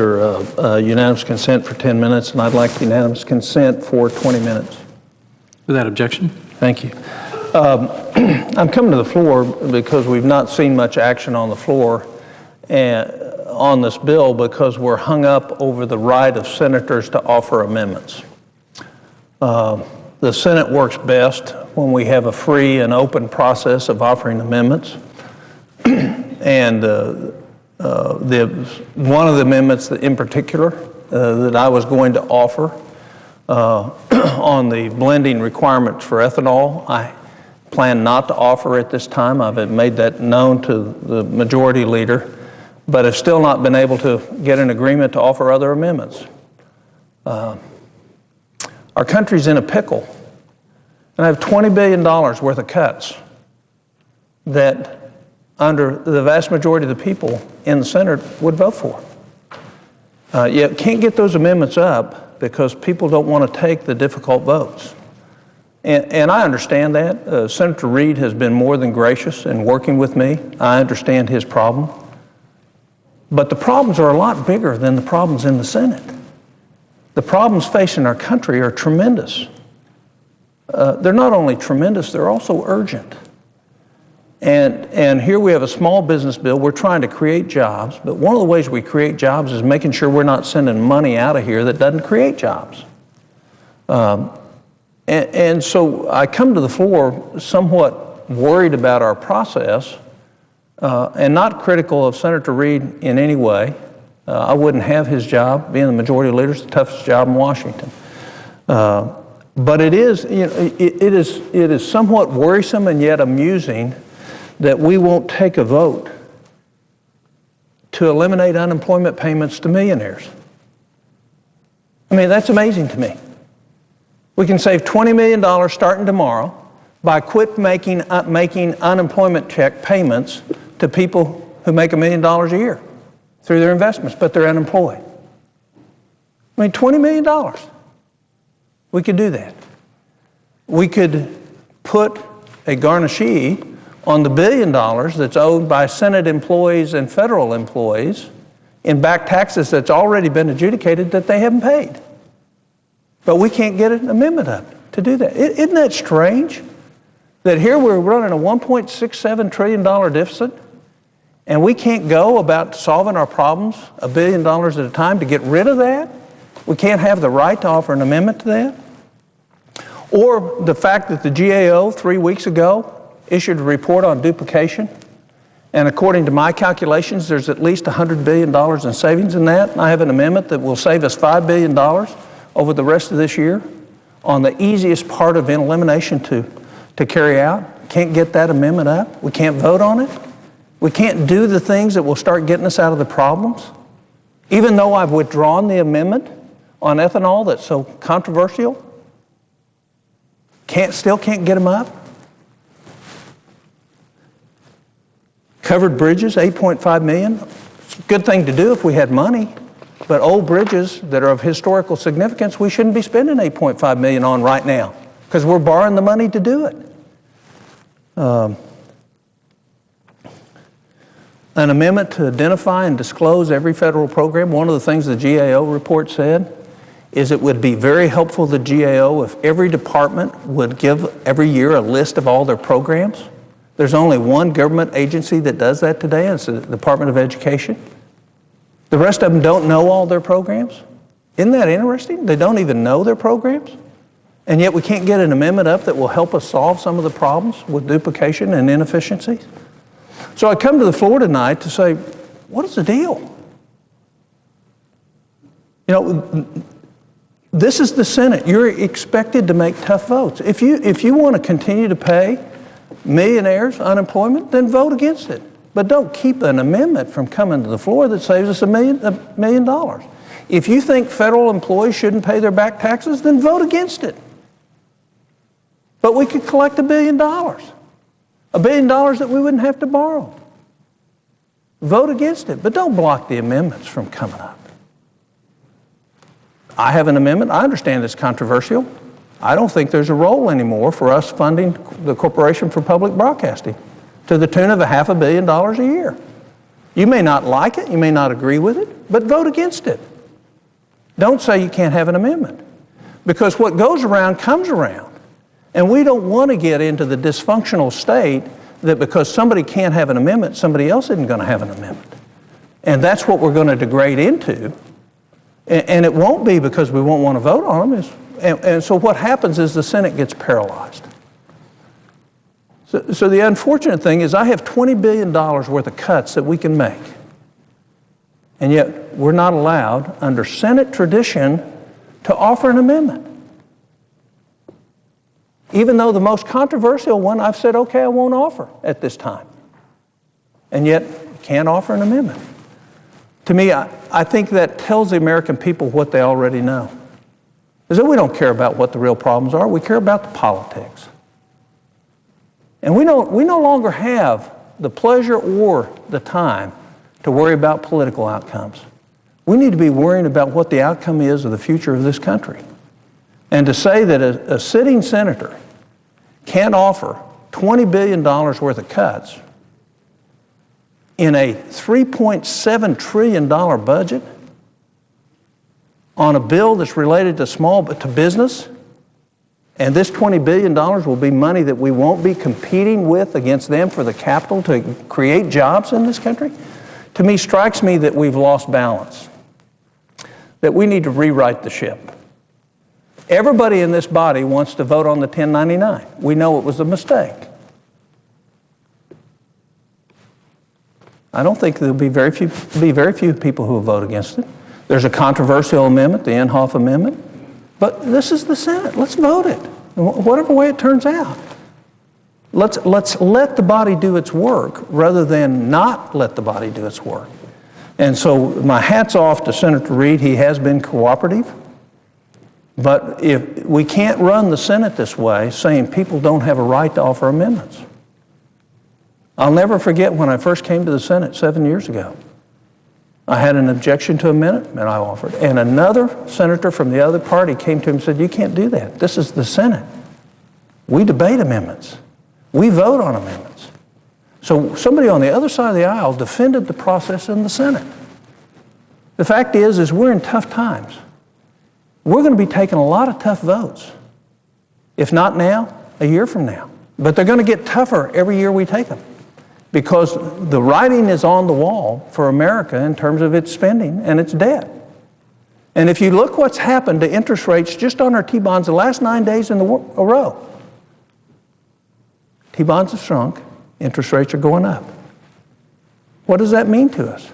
under unanimous consent for 10 minutes, and I'd like unanimous consent for 20 minutes. Without objection. Thank you. I'm coming to the floor because we've not seen much action on the floor on this bill because we're hung up over the right of senators to offer amendments. The Senate works best when we have a free and open process of offering amendments. And one of the amendments that in particular that I was going to offer on the blending requirements for ethanol, I plan not to offer at this time. I've made that known to the majority leader, but have still not been able to get an agreement to offer other amendments. Our country's in a pickle, and I have $20 billion worth of cuts that under the vast majority of the people in the Senate would vote for. Yet can't get those amendments up because people don't want to take the difficult votes. And I understand that. Senator Reid has been more than gracious in working with me. I understand his problem. But the problems are a lot bigger than the problems in the Senate. The problems facing our country are tremendous. They're not only tremendous, they're also urgent. And here we have a small business bill. We're trying to create jobs, but one of the ways we create jobs is making sure we're not sending money out of here that doesn't create jobs. And so I come to the floor somewhat worried about our process and not critical of Senator Reid in any way. I wouldn't have his job. Being the majority leader is the toughest job in Washington. But it is, you know, it is somewhat worrisome and yet amusing that we won't take a vote to eliminate unemployment payments to millionaires. I mean, that's amazing to me. We can save $20 million starting tomorrow by quit making unemployment check payments to people who make $1 million a year through their investments, but they're unemployed. I mean, $20 million. We could do that. We could put a garnishee on the $1 billion that's owed by Senate employees and federal employees in back taxes that's already been adjudicated that they haven't paid. But we can't get an amendment up to do that. Isn't that strange? That here we're running a $1.67 trillion deficit, and we can't go about solving our problems $1 billion at a time to get rid of that? We can't have the right to offer an amendment to that? Or the fact that the GAO 3 weeks ago issued a report on duplication, and according to my calculations, there's at least $100 billion in savings in that. I have an amendment that will save us $5 billion over the rest of this year on the easiest part of elimination to carry out. Can't get that amendment up. We can't vote on it. We can't do the things that will start getting us out of the problems. Even though I've withdrawn the amendment on ethanol that's so controversial, still can't get them up. Covered bridges, $8.5 million. It's a good thing to do if we had money, but old bridges that are of historical significance, we shouldn't be spending $8.5 million on right now because we're borrowing the money to do it. An amendment to identify and disclose every federal program. One of the things the GAO report said is it would be very helpful to the GAO if every department would give every year a list of all their programs. There's only one government agency that does that today, and it's the Department of Education. The rest of them don't know all their programs. Isn't that interesting? They don't even know their programs. And yet we can't get an amendment up that will help us solve some of the problems with duplication and inefficiencies. So I come to the floor tonight to say, what is the deal? You know, this is the Senate. You're expected to make tough votes. If you want to continue to pay millionaires unemployment, then vote against it. But don't keep an amendment from coming to the floor that saves us $1 million. If you think federal employees shouldn't pay their back taxes, then vote against it. But we could collect $1 billion. $1 billion that we wouldn't have to borrow. Vote against it, but don't block the amendments from coming up. I have an amendment. I understand it's controversial. I don't think there's a role anymore for us funding the Corporation for Public Broadcasting to the tune of $500 million a year. You may not like it, you may not agree with it, but vote against it. Don't say you can't have an amendment. Because what goes around comes around. And we don't want to get into the dysfunctional state that because somebody can't have an amendment, somebody else isn't going to have an amendment. And that's what we're going to degrade into. And it won't be because we won't want to vote on them. And so what happens is the Senate gets paralyzed. So the unfortunate thing is I have $20 billion worth of cuts that we can make. And yet we're not allowed, under Senate tradition, to offer an amendment. Even though the most controversial one, I've said, okay, I won't offer at this time. And yet, we can't offer an amendment. To me, I think that tells the American people what they already know. Is that we don't care about what the real problems are, we care about the politics. And we no longer have the pleasure or the time to worry about political outcomes. We need to be worrying about what the outcome is of the future of this country. And to say that a sitting senator can't offer $20 billion worth of cuts in a $3.7 trillion budget on a bill that's related to business, and this $20 billion will be money that we won't be competing with against them for the capital to create jobs in this country, to me strikes me that we've lost balance, that we need to rewrite the ship. Everybody in this body wants to vote on the 1099. We know it was a mistake. I don't think there'll be very few people who will vote against it. There's a controversial amendment, the Inhofe Amendment, but this is the Senate. Let's vote it, whatever way it turns out. Let's let the body do its work rather than not let the body do its work. And so my hat's off to Senator Reid. He has been cooperative. But if we can't run the Senate this way, saying people don't have a right to offer amendments. I'll never forget when I first came to the Senate 7 years ago. I had an objection to amendment I offered. And another senator from the other party came to him and said, you can't do that. This is the Senate. We debate amendments. We vote on amendments. So somebody on the other side of the aisle defended the process in the Senate. The fact is we're in tough times. We're going to be taking a lot of tough votes. If not now, a year from now. But they're going to get tougher every year we take them. Because the writing is on the wall for America in terms of its spending and its debt. And if you look what's happened to interest rates just on our T-bonds the last 9 days in a row. T-bonds have shrunk, interest rates are going up. What does that mean to us?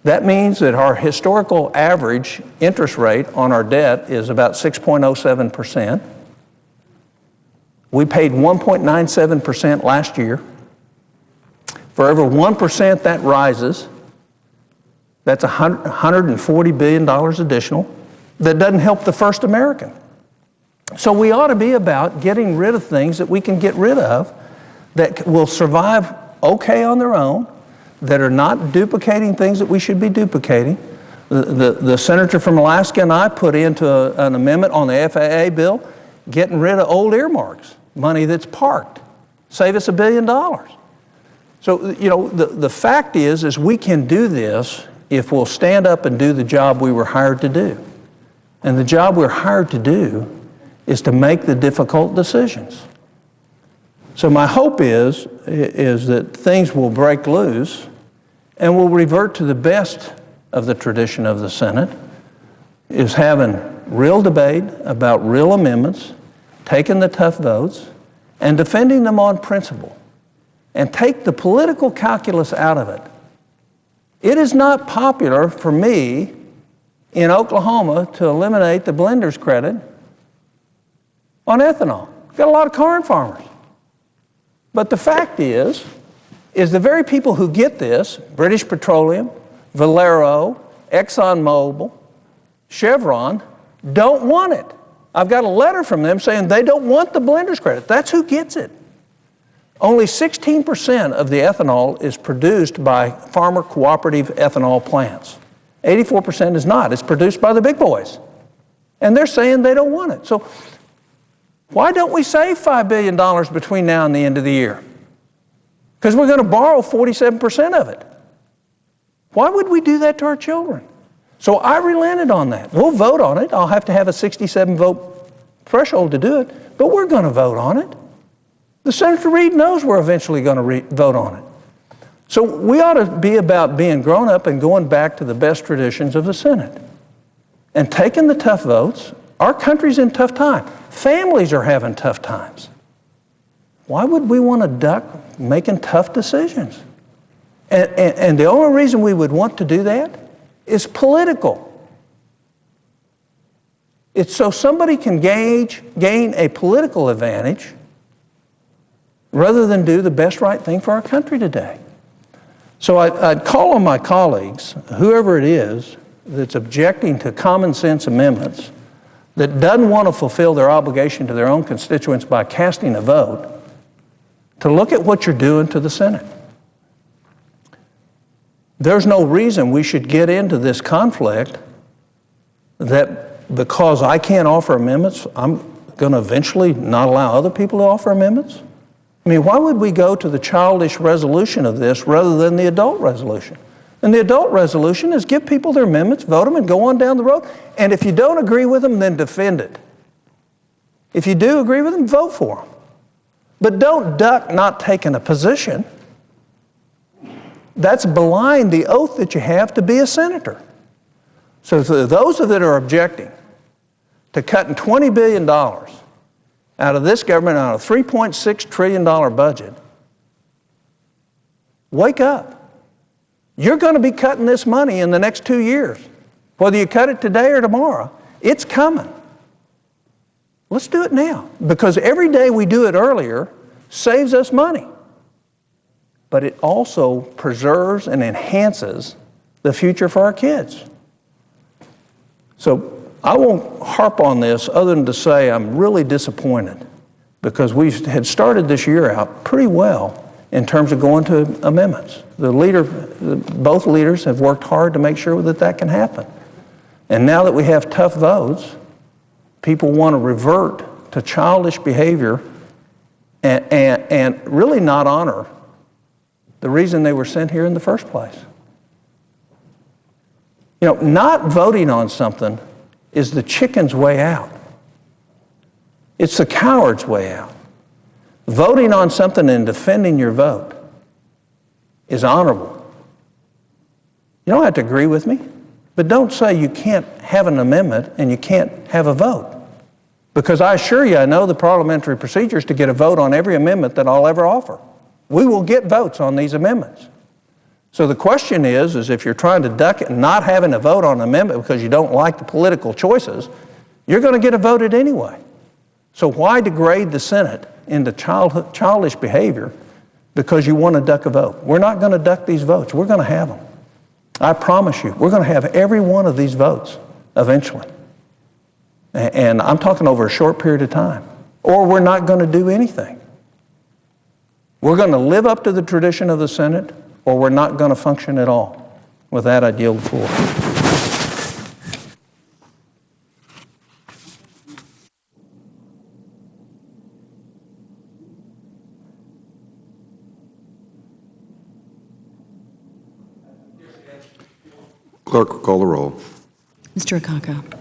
That means that our historical average interest rate on our debt is about 6.07%. We paid 1.97% last year. For every 1% that rises, that's $140 billion additional. That doesn't help the first American. So we ought to be about getting rid of things that we can get rid of that will survive okay on their own, that are not duplicating things that we should be duplicating. The senator from Alaska and I put into an amendment on the FAA bill, getting rid of old earmarks, money that's parked, save us $1 billion. So, you know, the fact is we can do this if we'll stand up and do the job we were hired to do. And the job we're hired to do is to make the difficult decisions. So my hope is that things will break loose and we'll revert to the best of the tradition of the Senate, is having real debate about real amendments, taking the tough votes, and defending them on principle. And take the political calculus out of it. It is not popular for me in Oklahoma to eliminate the blender's credit on ethanol. We've got a lot of corn farmers. But the fact is the very people who get this, British Petroleum, Valero, ExxonMobil, Chevron, don't want it. I've got a letter from them saying they don't want the blender's credit. That's who gets it. Only 16% of the ethanol is produced by farmer cooperative ethanol plants. 84% is not. It's produced by the big boys. And they're saying they don't want it. So why don't we save $5 billion between now and the end of the year? Because we're going to borrow 47% of it. Why would we do that to our children? So I relented on that. We'll vote on it. I'll have to have a 67 vote threshold to do it, but we're going to vote on it. The Senator Reid knows we're eventually going to vote on it. So we ought to be about being grown up and going back to the best traditions of the Senate and taking the tough votes. Our country's in tough time. Families are having tough times. Why would we want to duck making tough decisions? And the only reason we would want to do that is political. It's so somebody can gain a political advantage rather than do the best right thing for our country today. So I'd call on my colleagues, whoever it is that's objecting to common sense amendments, that doesn't want to fulfill their obligation to their own constituents by casting a vote, to look at what you're doing to the Senate. There's no reason we should get into this conflict that because I can't offer amendments, I'm going to eventually not allow other people to offer amendments. I mean, why would we go to the childish resolution of this rather than the adult resolution? And the adult resolution is give people their amendments, vote them, and go on down the road. And if you don't agree with them, then defend it. If you do agree with them, vote for them. But don't duck not taking a position. That's belying the oath that you have to be a senator. So to those that are objecting to cutting $20 billion out of this government on a $3.6 trillion budget, wake up. You're going to be cutting this money in the next 2 years. Whether you cut it today or tomorrow, it's coming. Let's do it now, because every day we do it earlier saves us money. But it also preserves and enhances the future for our kids. So I won't harp on this other than to say I'm really disappointed because we had started this year out pretty well in terms of going to amendments. Both leaders have worked hard to make sure that that can happen. And now that we have tough votes, people want to revert to childish behavior and really not honor the reason they were sent here in the first place. You know, not voting on something is the chicken's way out. It's the coward's way out. Voting on something and defending your vote is honorable. You don't have to agree with me, but don't say you can't have an amendment and you can't have a vote. Because I assure you, I know the parliamentary procedures to get a vote on every amendment that I'll ever offer. We will get votes on these amendments. So the question is if you're trying to duck it and not having a vote on an amendment because you don't like the political choices, you're going to get it voted anyway. So why degrade the Senate into childish behavior because you want to duck a vote? We're not going to duck these votes. We're going to have them. I promise you, we're going to have every one of these votes eventually. And I'm talking over a short period of time. Or we're not going to do anything. We're going to live up to the tradition of the Senate, or we're not going to function at all. With that, I yield the floor. Clerk will call the roll. Mr. Akaka.